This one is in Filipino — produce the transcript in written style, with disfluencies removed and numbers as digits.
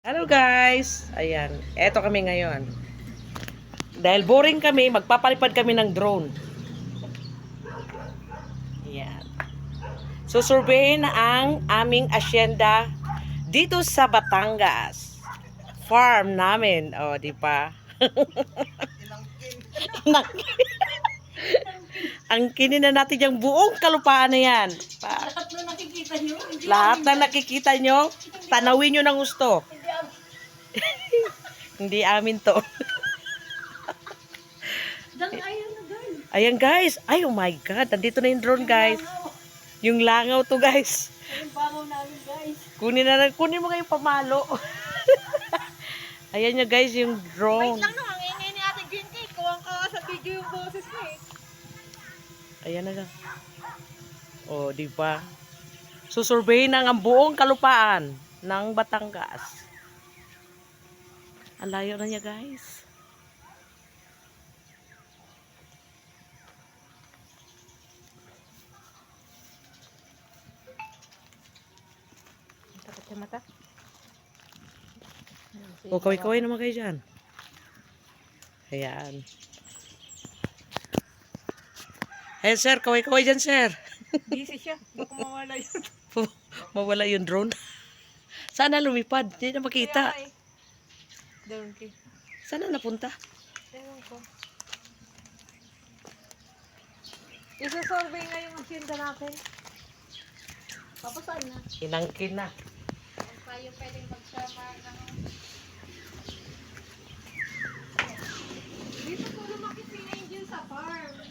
Hello guys! Ayan, eto kami ngayon. Dahil boring kami, magpapalipad kami ng drone. Ayan. Susurveyin ang aming asyenda dito sa Batangas. Farm namin. O, di ba? Angkinin na natin yung buong kalupaan na yan. Lahat na nakikita nyo. Lahat na nakikita nyo, tanawin nyo ng gusto. Hindi amin to. Ayan na guys. Ayan guys. Ay, oh my God. Nandito na yung drone guys. Yung langaw to guys. Ayun bangaw namin guys. Kunin mo kayong pamalo. Ayan nyo guys, yung drone. Wait lang naman, ingay ni Ate Jinky. Kuwang ka sa video yung boses mo eh. Ayan na lang. Oh, di ba? Susurveyin ang buong kalupaan ng Batangas. Ang layo na niya guys. Takot yung mata. O, kaway-kaway naman kayo dyan. Ayan. Ayan sir, kaway-kaway dyan sir. Busy siya. Baka mawala yun. Mawala yung drone. Sana lumipad. Hindi na makita. Donkey. Sana napunta. Ewan ko. Isa-survey nga yung asyenda natin. Tapos saan na? Inangkin na. Kung tayo pwedeng magsama ng